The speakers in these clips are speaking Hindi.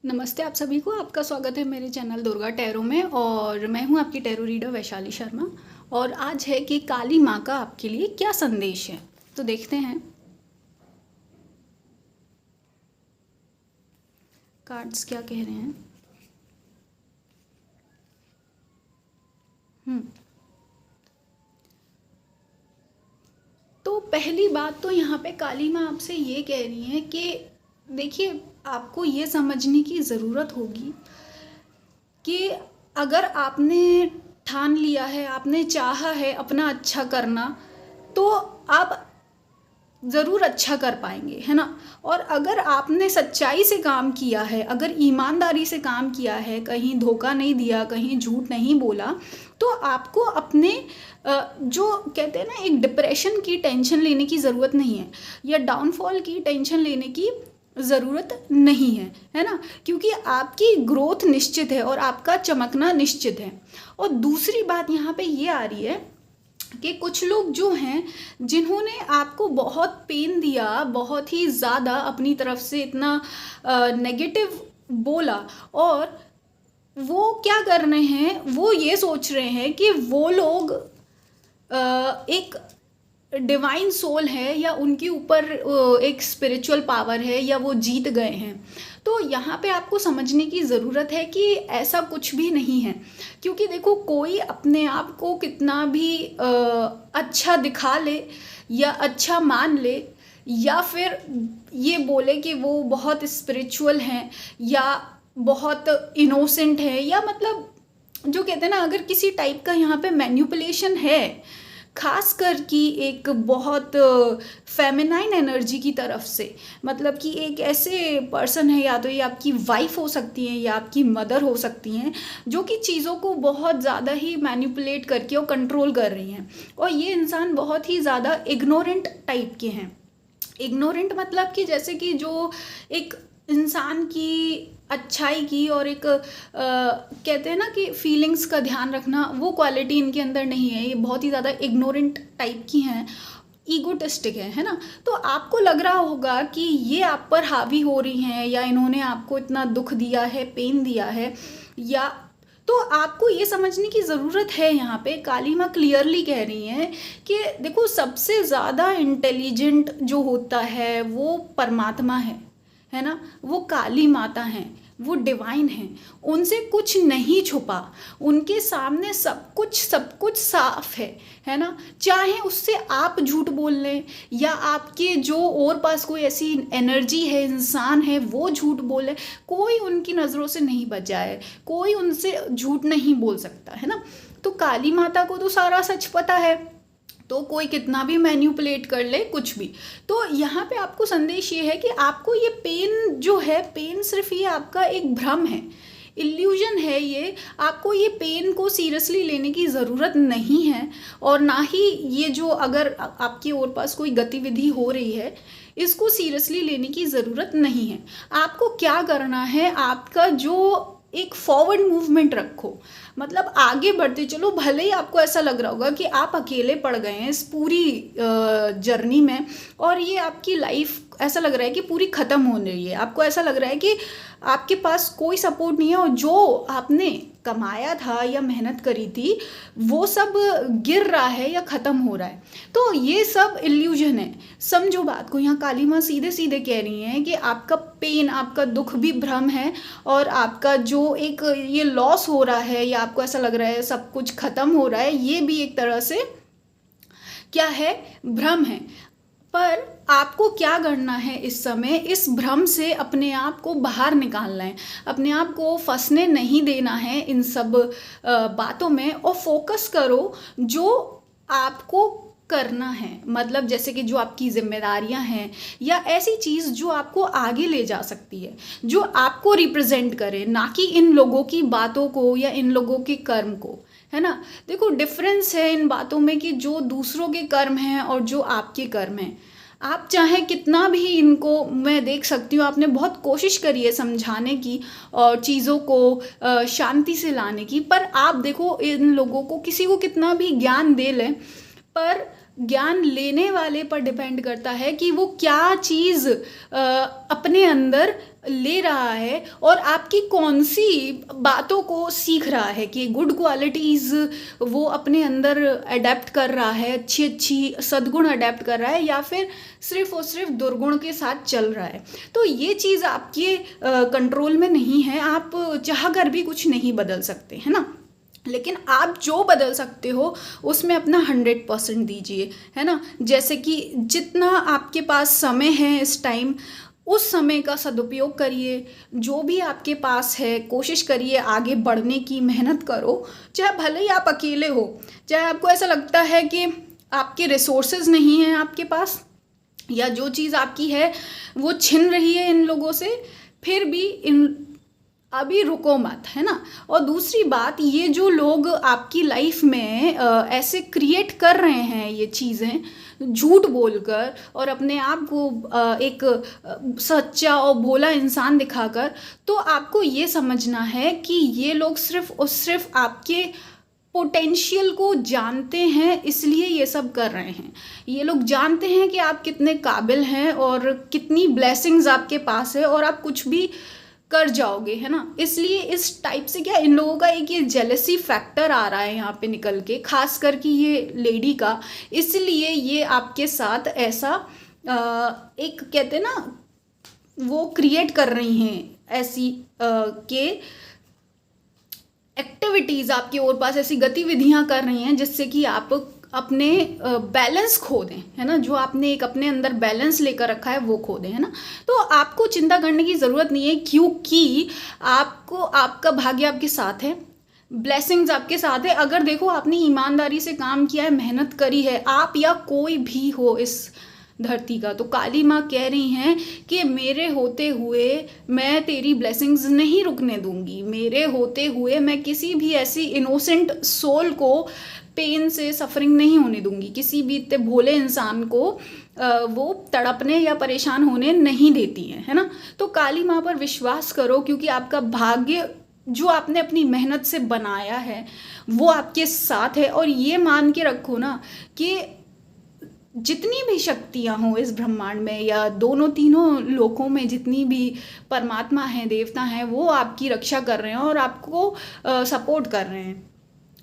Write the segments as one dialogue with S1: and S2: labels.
S1: नमस्ते आप सभी को। आपका स्वागत है मेरे चैनल दुर्गा टैरो में और मैं हूं आपकी टैरो रीडर वैशाली शर्मा। और आज है कि काली माँ का आपके लिए क्या संदेश है, तो देखते हैं कार्ड्स क्या कह रहे हैं। तो पहली बात तो यहाँ पे काली माँ आपसे ये कह रही है कि देखिए, आपको ये समझने की ज़रूरत होगी कि अगर आपने ठान लिया है, आपने चाहा है अपना अच्छा करना, तो आप ज़रूर अच्छा कर पाएंगे, है ना। और अगर आपने सच्चाई से काम किया है, अगर ईमानदारी से काम किया है, कहीं धोखा नहीं दिया, कहीं झूठ नहीं बोला, तो आपको अपने जो कहते हैं ना, एक डिप्रेशन की टेंशन लेने की ज़रूरत नहीं है, या डाउनफॉल की टेंशन लेने की ज़रूरत नहीं है ना। क्योंकि आपकी ग्रोथ निश्चित है और आपका चमकना निश्चित है। और दूसरी बात यहाँ पे ये आ रही है कि कुछ लोग जो हैं, जिन्होंने आपको बहुत पेन दिया, बहुत ही ज़्यादा अपनी तरफ से इतना नेगेटिव बोला, और वो क्या कर रहे हैं, वो ये सोच रहे हैं कि वो लोग एक डिवाइन सोल है, या उनके ऊपर एक स्पिरिचुअल पावर है, या वो जीत गए हैं। तो यहाँ पे आपको समझने की ज़रूरत है कि ऐसा कुछ भी नहीं है। क्योंकि देखो, कोई अपने आप को कितना भी अच्छा दिखा ले, या अच्छा मान ले, या फिर ये बोले कि वो बहुत स्पिरिचुअल हैं, या बहुत इनोसेंट है, या मतलब जो कहते हैं ना, अगर किसी टाइप का यहाँ पे मैन्युपुलेशन है, खास कर कि एक बहुत फेमिनाइन एनर्जी की तरफ से, मतलब कि एक ऐसे पर्सन है, या तो ये आपकी वाइफ हो सकती हैं, या आपकी मदर हो सकती हैं, जो कि चीज़ों को बहुत ज़्यादा ही मैनिपुलेट करके और कंट्रोल कर रही हैं। और ये इंसान बहुत ही ज़्यादा इग्नोरेंट टाइप के हैं। इग्नोरेंट मतलब कि जैसे कि जो एक इंसान की अच्छाई की और एक कहते हैं ना कि फीलिंग्स का ध्यान रखना, वो क्वालिटी इनके अंदर नहीं है। ये बहुत ही ज़्यादा इग्नोरेंट टाइप की हैं, ईगोटिस्टिक है ना। तो आपको लग रहा होगा कि ये आप पर हावी हो रही हैं, या इन्होंने आपको इतना दुख दिया है, पेन दिया है, या तो आपको ये समझने की ज़रूरत है। यहाँ पे काली माँ क्लियरली कह रही हैं कि देखो, सबसे ज़्यादा इंटेलिजेंट जो होता है वो परमात्मा है ना। वो काली माता हैं, वो डिवाइन हैं, उनसे कुछ नहीं छुपा, उनके सामने सब कुछ साफ है ना। चाहे उससे आप झूठ बोल लें, या आपके जो और पास कोई ऐसी एनर्जी है, इंसान है, वो झूठ बोले, कोई उनकी नज़रों से नहीं बचा है, कोई उनसे झूठ नहीं बोल सकता, है ना। तो काली माता को तो सारा सच पता है, तो कोई कितना भी मैन्युपुलेट कर ले, कुछ भी। तो यहाँ पे आपको संदेश ये है कि आपको ये पेन जो है, पेन सिर्फ ये आपका एक भ्रम है, इल्यूजन है ये। आपको ये पेन को सीरियसली लेने की ज़रूरत नहीं है, और ना ही ये जो अगर आपके और पास कोई गतिविधि हो रही है, इसको सीरियसली लेने की ज़रूरत नहीं है। आपको क्या करना है, आपका जो एक फॉरवर्ड मूवमेंट रखो, मतलब आगे बढ़ते चलो। भले ही आपको ऐसा लग रहा होगा कि आप अकेले पड़ गए हैं इस पूरी जर्नी में, और ये आपकी लाइफ ऐसा लग रहा है कि पूरी ख़त्म हो रही है। आपको ऐसा लग रहा है कि आपके पास कोई सपोर्ट नहीं है, और जो आपने कमाया था या मेहनत करी थी, वो सब गिर रहा है या ख़त्म हो रहा है। तो ये सब इल्यूजन है, समझो बात को। यहाँ काली माँ सीधे सीधे कह रही हैं कि आपका पेन, आपका दुख भी भ्रम है, और आपका जो एक ये लॉस हो रहा है, या आपको ऐसा लग रहा है सब कुछ ख़त्म हो रहा है, ये भी एक तरह से क्या है, भ्रम है। पर आपको क्या करना है इस समय, इस भ्रम से अपने आप को बाहर निकालना है, अपने आप को फंसने नहीं देना है इन सब बातों में, और फोकस करो जो आपको करना है। मतलब जैसे कि जो आपकी जिम्मेदारियां हैं, या ऐसी चीज़ जो आपको आगे ले जा सकती है, जो आपको रिप्रेजेंट करे, ना कि इन लोगों की बातों को या इन लोगों के कर्म को, है ना। देखो, डिफरेंस है इन बातों में कि जो दूसरों के कर्म हैं और जो आपके कर्म हैं। आप चाहे कितना भी इनको, मैं देख सकती हूँ आपने बहुत कोशिश करी है समझाने की और चीज़ों को शांति से लाने की, पर आप देखो इन लोगों को, किसी को कितना भी ज्ञान दे लें, पर ज्ञान लेने वाले पर डिपेंड करता है कि वो क्या चीज़ अपने अंदर ले रहा है और आपकी कौन सी बातों को सीख रहा है, कि गुड क्वालिटीज़ वो अपने अंदर अडेप्ट कर रहा है, अच्छी अच्छी सद्गुण अडेप्ट कर रहा है, या फिर सिर्फ और सिर्फ दुर्गुण के साथ चल रहा है। तो ये चीज़ आपके कंट्रोल में नहीं है, आप चाह कर भी कुछ नहीं बदल सकते, है ना। लेकिन आप जो बदल सकते हो उसमें अपना 100% दीजिए, है ना। जैसे कि जितना आपके पास समय है इस टाइम, उस समय का सदुपयोग करिए। जो भी आपके पास है कोशिश करिए आगे बढ़ने की, मेहनत करो। चाहे भले ही आप अकेले हो, चाहे आपको ऐसा लगता है कि आपके रिसोर्सेज नहीं हैं आपके पास, या जो चीज़ आपकी है वो छिन रही है इन लोगों से, फिर भी अभी रुको मत, है ना। और दूसरी बात, ये जो लोग आपकी लाइफ में ऐसे क्रिएट कर रहे हैं ये चीज़ें झूठ बोलकर और अपने आप को एक सच्चा और भोला इंसान दिखाकर, तो आपको ये समझना है कि ये लोग सिर्फ और सिर्फ आपके पोटेंशियल को जानते हैं, इसलिए ये सब कर रहे हैं। ये लोग जानते हैं कि आप कितने काबिल हैं और कितनी ब्लेसिंग्स आपके पास है और आप कुछ भी कर जाओगे, है ना। इसलिए इस टाइप से क्या इन लोगों का एक ये जेलसी फैक्टर आ रहा है यहाँ पे निकल के, खास करके ये लेडी का, इसलिए ये आपके साथ ऐसा एक कहते हैं ना, वो क्रिएट कर रही हैं ऐसी के एक्टिविटीज़ आपके और पास, ऐसी गतिविधियाँ कर रही हैं जिससे कि आप अपने बैलेंस खो दें, है ना। जो आपने एक अपने अंदर बैलेंस लेकर रखा है वो खो दें, है ना। तो आपको चिंता करने की ज़रूरत नहीं है, क्योंकि आपको आपका भाग्य आपके साथ है, ब्लेसिंग्स आपके साथ है। अगर देखो आपने ईमानदारी से काम किया है, मेहनत करी है, आप या कोई भी हो इस धरती का, तो काली माँ कह रही हैं कि मेरे होते हुए मैं तेरी ब्लेसिंग्स नहीं रुकने दूंगी, मेरे होते हुए मैं किसी भी ऐसी इनोसेंट सोल को पेन से सफरिंग नहीं होने दूंगी, किसी भी इतने भोले इंसान को वो तड़पने या परेशान होने नहीं देती है ना। तो काली माँ पर विश्वास करो, क्योंकि आपका भाग्य जो आपने अपनी मेहनत से बनाया है वो आपके साथ है। और ये मान के रखो ना कि जितनी भी शक्तियाँ हों इस ब्रह्मांड में या दोनों तीनों लोकों में, जितनी भी परमात्मा हैं, देवता हैं, वो आपकी रक्षा कर रहे हैं और आपको सपोर्ट कर रहे हैं।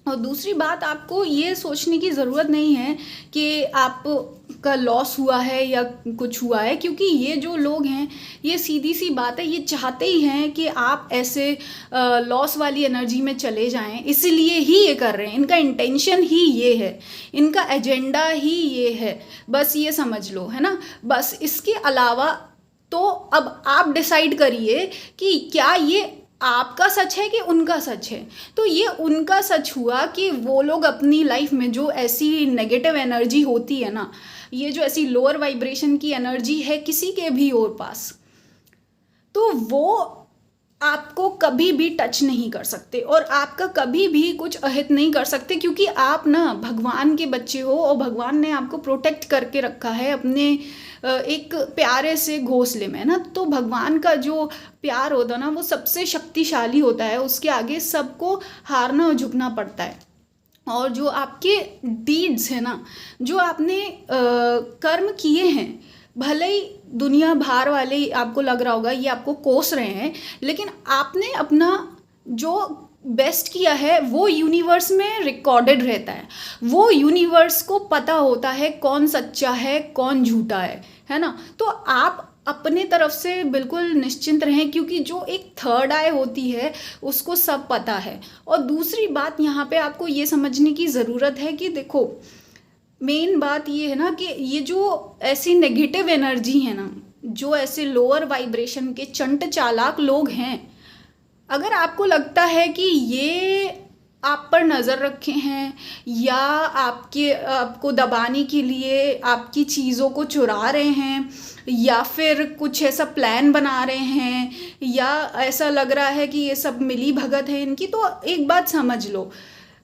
S1: और दूसरी बात, आपको ये सोचने की ज़रूरत नहीं है कि आपका लॉस हुआ है या कुछ हुआ है, क्योंकि ये जो लोग हैं, ये सीधी सी बात है, ये चाहते ही हैं कि आप ऐसे लॉस वाली एनर्जी में चले जाएं, इसलिए ही ये कर रहे हैं। इनका इंटेंशन ही ये है, इनका एजेंडा ही ये है, बस ये समझ लो, है ना। बस इसके अलावा तो अब आप डिसाइड करिए कि क्या ये आपका सच है कि उनका सच है। तो ये उनका सच हुआ कि वो लोग अपनी लाइफ में जो ऐसी नेगेटिव एनर्जी होती है ना, ये जो ऐसी लोअर वाइब्रेशन की एनर्जी है किसी के भी और पास, तो वो आपको कभी भी टच नहीं कर सकते और आपका कभी भी कुछ अहित नहीं कर सकते, क्योंकि आप ना भगवान के बच्चे हो और भगवान ने आपको प्रोटेक्ट करके रखा है अपने एक प्यारे से घोंसले में, ना। तो भगवान का जो प्यार होता है ना, वो सबसे शक्तिशाली होता है, उसके आगे सबको हारना और झुकना पड़ता है। और जो आपके डीड्स है ना, जो आपने कर्म किए हैं, भले ही दुनिया भर वाले आपको लग रहा होगा ये आपको कोस रहे हैं, लेकिन आपने अपना जो बेस्ट किया है वो यूनिवर्स में रिकॉर्डेड रहता है। वो यूनिवर्स को पता होता है कौन सच्चा है कौन झूठा है ना। तो आप अपने तरफ से बिल्कुल निश्चिंत रहें, क्योंकि जो एक थर्ड आई होती है उसको सब पता है। और दूसरी बात यहाँ पे आपको ये समझने की ज़रूरत है कि देखो, मेन बात ये है ना कि ये जो ऐसी नेगेटिव एनर्जी है ना, जो ऐसे लोअर वाइब्रेशन के चंट चालाक लोग हैं, अगर आपको लगता है कि ये आप पर नज़र रखे हैं या आपको दबाने के लिए आपकी चीज़ों को चुरा रहे हैं या फिर कुछ ऐसा प्लान बना रहे हैं या ऐसा लग रहा है कि ये सब मिली भगत है इनकी, तो एक बात समझ लो,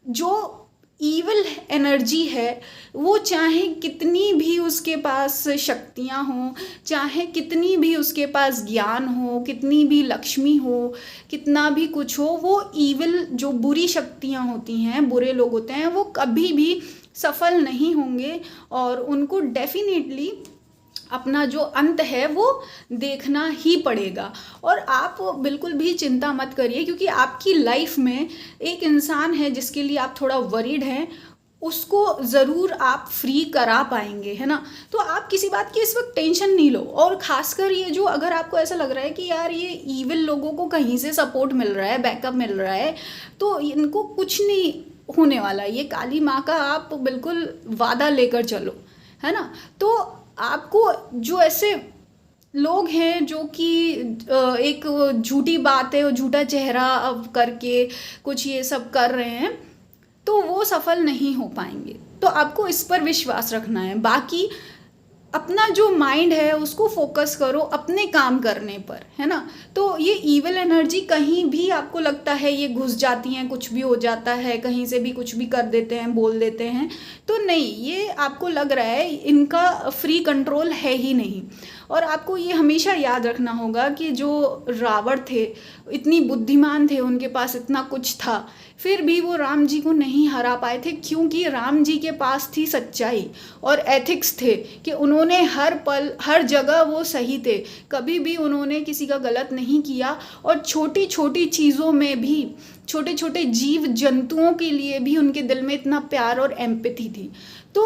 S1: जो ईविल एनर्जी है वो चाहे कितनी भी उसके पास शक्तियाँ हों, चाहे कितनी भी उसके पास ज्ञान हो, कितनी भी लक्ष्मी हो, कितना भी कुछ हो, वो ईविल जो बुरी शक्तियाँ होती हैं, बुरे लोग होते हैं, वो कभी भी सफल नहीं होंगे और उनको डेफिनेटली अपना जो अंत है वो देखना ही पड़ेगा। और आप बिल्कुल भी चिंता मत करिए, क्योंकि आपकी लाइफ में एक इंसान है जिसके लिए आप थोड़ा वरीड हैं, उसको ज़रूर आप फ्री करा पाएंगे, है ना। तो आप किसी बात की इस वक्त टेंशन नहीं लो। और ख़ासकर ये जो, अगर आपको ऐसा लग रहा है कि यार ये ईविल लोगों को कहीं से सपोर्ट मिल रहा है, बैकअप मिल रहा है, तो इनको कुछ नहीं होने वाला। ये काली माँ का आप बिल्कुल वादा लेकर चलो, है ना। तो आपको जो ऐसे लोग हैं जो कि एक झूठी बात है और झूठा चेहरा करके कुछ ये सब कर रहे हैं, तो वो सफल नहीं हो पाएंगे। तो आपको इस पर विश्वास रखना है। बाकी अपना जो माइंड है उसको फोकस करो अपने काम करने पर, है ना। तो ये ईविल एनर्जी कहीं भी आपको लगता है ये घुस जाती हैं, कुछ भी हो जाता है, कहीं से भी कुछ भी कर देते हैं, बोल देते हैं, तो नहीं, ये आपको लग रहा है इनका फ्री कंट्रोल है ही नहीं। और आपको ये हमेशा याद रखना होगा कि जो रावण थे इतनी बुद्धिमान थे, उनके पास इतना कुछ था, फिर भी वो राम जी को नहीं हरा पाए थे, क्योंकि राम जी के पास थी सच्चाई और एथिक्स थे कि उन्होंने हर पल हर जगह वो सही थे, कभी भी उन्होंने किसी का गलत नहीं किया। और छोटी छोटी चीज़ों में भी, छोटे छोटे जीव जंतुओं के लिए भी उनके दिल में इतना प्यार और एम्पैथी थी। तो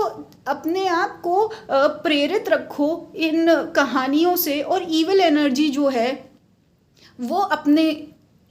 S1: अपने आप को प्रेरित रखो इन कहानियों से। और ईविल एनर्जी जो है वो अपने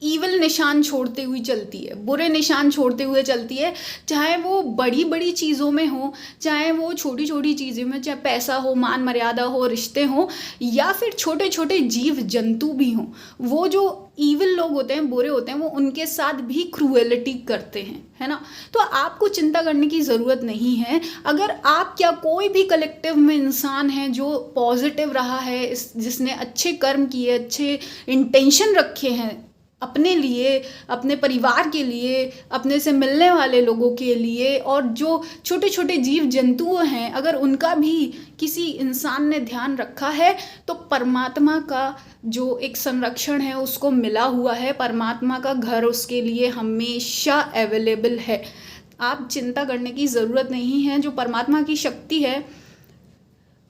S1: ईविल निशान छोड़ते हुए चलती है, बुरे निशान छोड़ते हुए चलती है, चाहे वो बड़ी बड़ी चीज़ों में हो, चाहे वो छोटी छोटी चीज़ों में, चाहे पैसा हो, मान मर्यादा हो, रिश्ते हो, या फिर छोटे छोटे जीव जंतु भी हों। वो जो ईविल लोग होते हैं, बुरे होते हैं, वो उनके साथ भी क्रूएलिटी करते हैं, है ना। तो आपको चिंता करने की ज़रूरत नहीं है। अगर आप क्या कोई भी कलेक्टिव में इंसान है जो पॉजिटिव रहा है, जिसने अच्छे कर्म किए, अच्छे इंटेंशन रखे हैं अपने लिए, अपने परिवार के लिए, अपने से मिलने वाले लोगों के लिए, और जो छोटे छोटे जीव जंतु हैं, अगर उनका भी किसी इंसान ने ध्यान रखा है, तो परमात्मा का जो एक संरक्षण है उसको मिला हुआ है। परमात्मा का घर उसके लिए हमेशा अवेलेबल है। आप चिंता करने की ज़रूरत नहीं है। जो परमात्मा की शक्ति है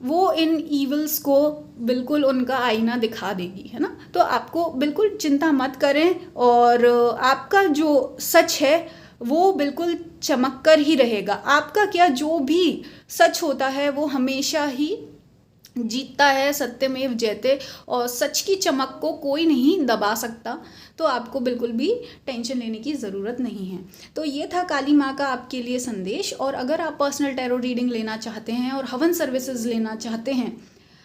S1: वो इन ईवल्स को बिल्कुल उनका आईना दिखा देगी, है ना। तो आपको बिल्कुल चिंता मत करें, और आपका जो सच है वो बिल्कुल चमक कर ही रहेगा। आपका क्या, जो भी सच होता है वो हमेशा ही जीतता है, सत्यमेव जयते, और सच की चमक को कोई नहीं दबा सकता। तो आपको बिल्कुल भी टेंशन लेने की ज़रूरत नहीं है। तो ये था काली माँ का आपके लिए संदेश। और अगर आप पर्सनल टैरो रीडिंग लेना चाहते हैं और हवन सर्विसेज लेना चाहते हैं,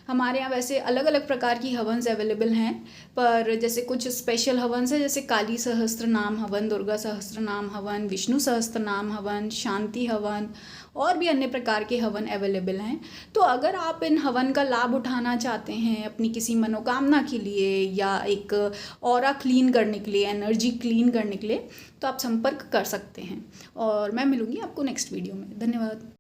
S1: हमारे यहाँ वैसे अलग अलग प्रकार की हवन्स अवेलेबल हैं, पर जैसे कुछ स्पेशल हवन्स हैं, जैसे काली सहस्त्र नाम हवन, दुर्गा सहस्त्र नाम हवन, विष्णु सहस्त्र नाम हवन, शांति हवन, और भी अन्य प्रकार के हवन अवेलेबल हैं। तो अगर आप इन हवन का लाभ उठाना चाहते हैं अपनी किसी मनोकामना के लिए, या एक ऑरा क्लीन करने के लिए, एनर्जी क्लीन करने के लिए, तो आप संपर्क कर सकते हैं। और मैं मिलूँगी आपको नेक्स्ट वीडियो में। धन्यवाद।